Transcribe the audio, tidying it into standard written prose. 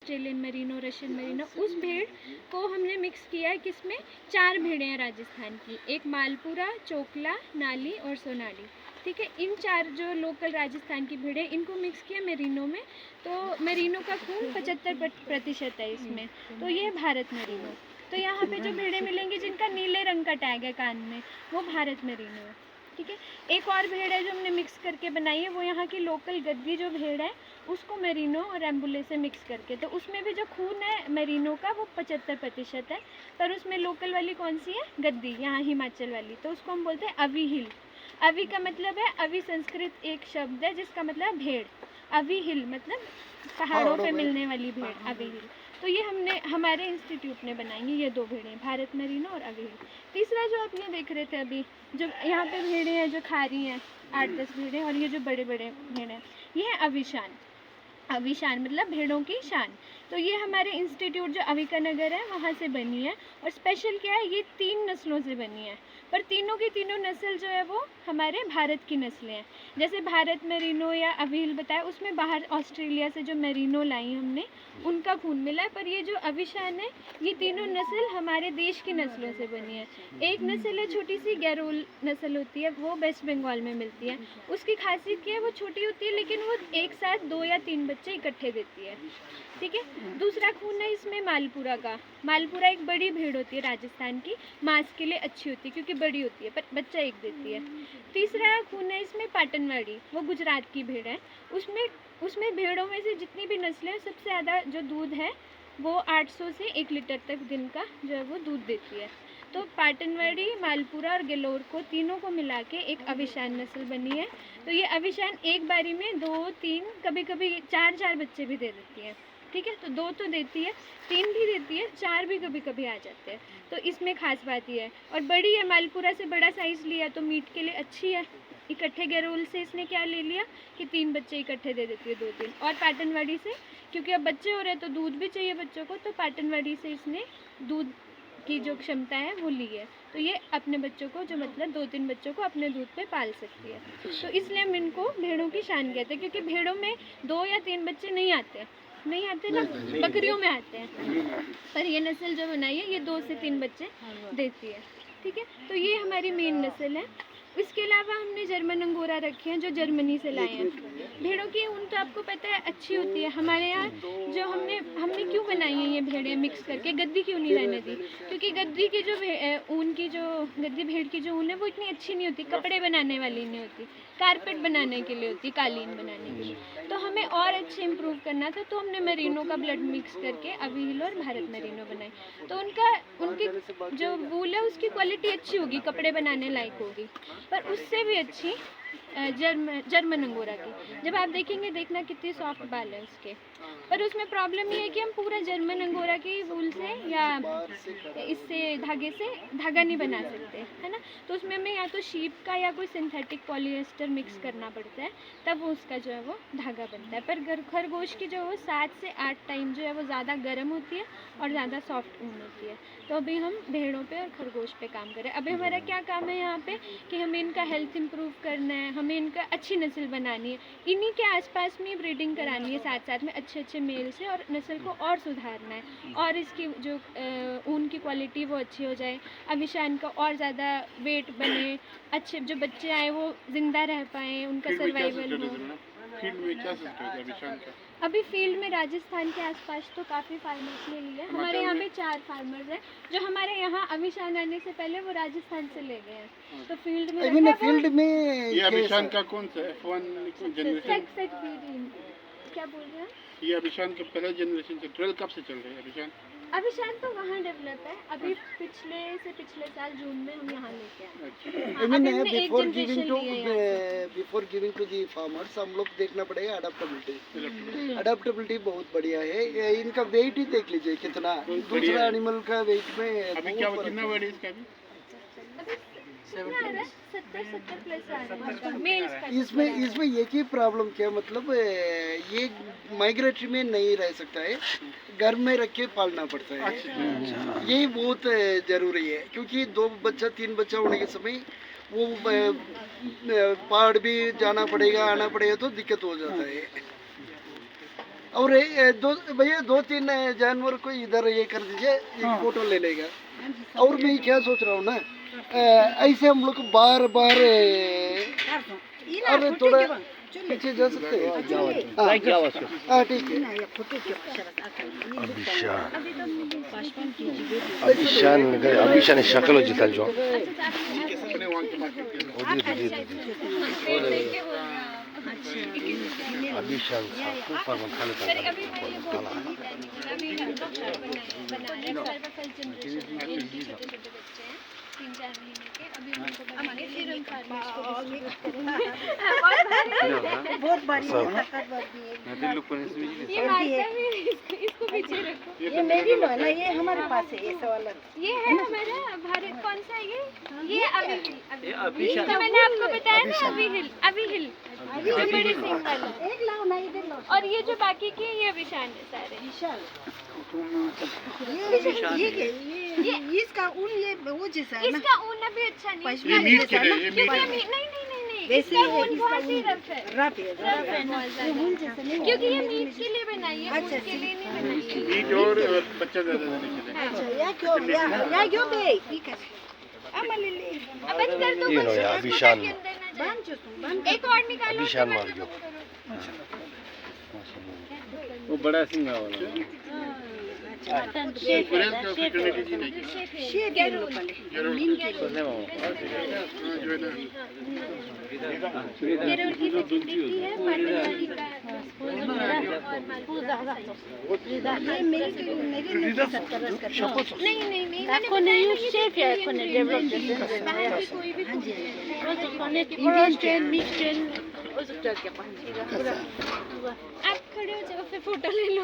Australian merino, Russian merino, उस भेड़ को हमने मिक्स किया है किसमें, 4 भेड़ें हैं राजस्थान की, एक मालपुरा, चोकला, नाली और सोनाली, ठीक है। इन 4 जो लोकल राजस्थान की भेड़ें, इनको मिक्स किया मेरिनो में, तो मेरिनो का खून 75% है इसमें, तो ये है भारत मेरिनो। तो यहाँ पे जो भेड़ें मिलेंगी जिनका नीले रंग का टैग है कान में, वो भारत मेरिनो है, ठीक है। एक और भेड़ है जो हमने मिक्स करके बनाई है, वो यहाँ की लोकल गद्दी जो भेड़ है उसको मेरिनो और एम्बुले से मिक्स करके, तो उसमें भी जो खून है मेरिनो का वो 75% है, पर उसमें लोकल वाली कौन सी है, गद्दी, यहाँ हिमाचल वाली, तो उसको हम बोलते हैं अवी हिल। अवी का मतलब है, अवी संस्कृत एक शब्द है जिसका मतलब है भेड़, अवी हिल मतलब पहाड़ों पे मिलने वाली भेड़, अवी हिल। तो ये हमने हमारे इंस्टीट्यूट ने बनाई है ये 2 भेड़ें, भारत मेरिनो और अवी हिल। तीसरा जो आप ये देख रहे थे अभी, जो यहाँ पे भेड़ें हैं जो खा रही हैं 8-10 भेड़ें, और ये जो बड़े बड़े भेड़ हैं ये है अविशान। अविशान मतलब भेड़ों की शान। तो ये हमारे इंस्टीट्यूट जो अविकानगर है वहाँ से बनी है, और स्पेशल क्या है, ये 3 नस्लों से बनी है, पर तीनों की तीनों नस्ल जो है वो हमारे भारत की नस्लें हैं। जैसे भारत मेरिनो या अविहिल बताया, उसमें बाहर ऑस्ट्रेलिया से जो मेरिनो लाई हमने उनका खून मिला है, पर ये जो अविशान है ये तीनों नस्ल हमारे देश की नस्लों से बनी है। एक नस्ल है छोटी सी गैरोल नस्ल होती है, वो वेस्ट बंगाल में मिलती है। उसकी खासियत क्या है, वो छोटी होती है लेकिन वो एक साथ 2 या 3 बच्चे इकट्ठे देती है, ठीक है। दूसरा खून है इसमें मालपुरा का। मालपुरा एक बड़ी भेड़ होती है राजस्थान की, मांस के लिए अच्छी होती है क्योंकि बड़ी होती है, पर बच्चा एक देती है। तीसरा खून है इसमें पाटनवाड़ी, वो गुजरात की भेड़ है। उसमें भेड़ों में से जितनी भी नस्लें हैं सबसे ज़्यादा जो दूध है वो 800 से 1 लीटर तक दिन का जो है वो दूध देती है। तो पाटनवाड़ी, मालपुरा और गलोर को तीनों को मिला के एक अविशान नस्ल बनी है। तो ये अविशान एक बारी में 2-3 कभी कभी 4-4 बच्चे भी दे देती है, ठीक है। तो 2 तो देती है, 3 भी देती है, 4 भी कभी कभी आ जाते हैं। तो इसमें खास बात ये है, और बड़ी है, मालपुरा से बड़ा साइज़ लिया तो मीट के लिए अच्छी है। इकट्ठे गैरोल से इसने क्या ले लिया कि 3 बच्चे इकट्ठे दे देती है, 2-3। और पाटनवाड़ी से क्योंकि अब बच्चे हो रहे हैं तो दूध भी चाहिए बच्चों को, तो पाटनवाड़ी से इसने दूध की जो क्षमता है वो ली है। तो ये अपने बच्चों को जो मतलब 2-3 बच्चों को अपने दूध पे पाल सकती है। तो इसलिए हम इनको भेड़ों की शान कहते हैं, क्योंकि भेड़ों में 2 या 3 बच्चे नहीं आते ना, बकरियों में आते हैं, पर ये नस्ल जो बनाई है ये 2 से 3 बच्चे देती है, ठीक है। तो ये हमारी मेन नस्ल है। इसके अलावा हमने जर्मन अंगोरा रखे हैं जो जर्मनी से लाए हैं। भेड़ों की ऊन तो आपको पता है अच्छी होती है। हमारे यहाँ जो हमने क्यों बनाई है ये भेड़ें मिक्स करके, गद्दी क्यों नहीं रहने दी, क्योंकि गद्दी की जो ऊन की जो गद्दी भेड़ की जो ऊन है वो इतनी अच्छी नहीं होती, कपड़े बनाने वाली नहीं होती, कारपेट बनाने के लिए होती, कालीन बनाने के लिए। तो हमें और अच्छे इम्प्रूव करना था, तो हमने मेरिनो का ब्लड मिक्स करके अविहिल और भारत मेरिनो बनाई। तो उनकी जो वूल है उसकी क्वालिटी अच्छी होगी, कपड़े बनाने लायक होगी, पर उससे भी अच्छी जर्मन अंगोरा की। जब आप देखेंगे, देखना कितनी सॉफ्ट बाल है उसके। पर उसमें प्रॉब्लम ये है कि हम पूरा जर्मन अंगोरा की वूल से या इससे धागे से धागा नहीं बना सकते, है ना। तो उसमें हमें या तो शीप का या कोई सिंथेटिक पॉलिएस्टर मिक्स करना पड़ता है, तब वो उसका जो है वो धागा बनता है। पर खरगोश की जो है 7 से 8 टाइम जो है वो ज़्यादा गर्म होती है और ज़्यादा सॉफ्ट ऊन होती है। तो अभी हम भेड़ों पे और खरगोश पे काम करें। अभी हमारा क्या काम है यहाँ पे कि हमें इनका हेल्थ इम्प्रूव करना है, हमें इनका अच्छी नस्ल बनानी है, इन्हीं के आसपास में ब्रीडिंग करानी है, साथ साथ में अच्छे मेल से, और नस्ल को और सुधारना है, और इसकी जो ऊन की क्वालिटी वो अच्छी हो जाए, अविशान का और ज़्यादा वेट बने, अच्छे जो बच्चे आए वो जिंदा रह पाएँ, उनका सर्वाइवल हो। फील्ड में क्या सिस्टम है अविशान का? अभी फील्ड में राजस्थान के आसपास तो काफ़ी फार्मर्स ने लिया है। हमारे यहाँ पे 4 फार्मर्स हैं जो हमारे यहाँ अविशान आने से पहले वो राजस्थान से ले गए हैं। तो फील्ड में ये अविशान का कौन सा F1 जनरेशन? क्या बोल रहे हैं? ये अविशान का पहला जनरेशन से 12 कब से चल रहा है अविशान? अविशान तो वहाँ डेवलप है, अभी पिछले साल जून में हम यहाँ लेके आए। I mean, before giving to the farmers, हम लोग देखना पड़ेगा अडेप्टेबिलिटी बहुत बढ़िया है। इनका वेट ही देख लीजिए कितना, दूसरा एनिमल का वेट में अभी क्या कितना वेट है इसका? अभी 70 प्लस आ रहा है। इसमें एक ही प्रॉब्लम क्या मतलब ये माइग्रेटरी में नहीं रह सकता है, घर में रख के पालना पड़ता है। यही बहुत जरूरी है, क्योंकि 2 बच्चा 3 बच्चा होने के समय वो पहाड़ भी जाना पड़ेगा, आना पड़ेगा, तो दिक्कत हो जाता है। और भैया 2-3 जानवर को इधर ये कर दीजिए, एक फोटो ले लेगा। और मैं क्या सोच रहा हूँ ना, ऐसे हम लोग बार बार अरे थोड़ा पीछे जा सकते हैं। हाँ ठीक है। अभिशान शक्ल होती था जो अभिशान ऊपर में खाने का बहुत बारी ये मारता भी, इसको पीछे रखो। ये मेरी लो ना, ये हमारे पास है ये सवाल। ये है हमारा भारत, कौन सा है ये अभी तो मैंने आपको बताया ना, अभी हिल जो बड़े सिंह वाला। एक लाओ ना, इधर लाओ। और ये जो बाकी के ये अभिशान है सारे। विशाल ये इसका ऊन ये वो जैसा है ना। इसका ऊन अभी अच्छा नहीं है। पश्मीना जैसा है ना। क्योंकि नहीं वैसे इसका ही है, ऊन बहुत ही रफ है। रफ है बहुत ज़्यादा। ऊन जैसा नहीं। क्योंकि ये मीट के लिए बनाई है, ऊन के लिए नहीं बनाई है। मीट और बच्चा ज़्यादा देने के लिए। अच्छा या क्यों बे ठीक है। अमली अब बंद कर दो, ये लो यार, अभिशान बंद जो तुम बंद एक और निकालो। अभिशान मार दो। वो बड़ा सिंह वाला। गुरेज का फ्रेटर्निटी जी नहीं। शेर के लो पहले मीन के लो। जो है ना केरल की फ्रेटर्निटी है, पाटनवाड़ी का और ये मेरे लिए 70 रस करता है। नहीं मैंने बताया ना, ये शेफ है, कोने डेवलप करते हैं। बाहर की कोई भी आप खड़े हो जाओ, फिर फोटो ले लो।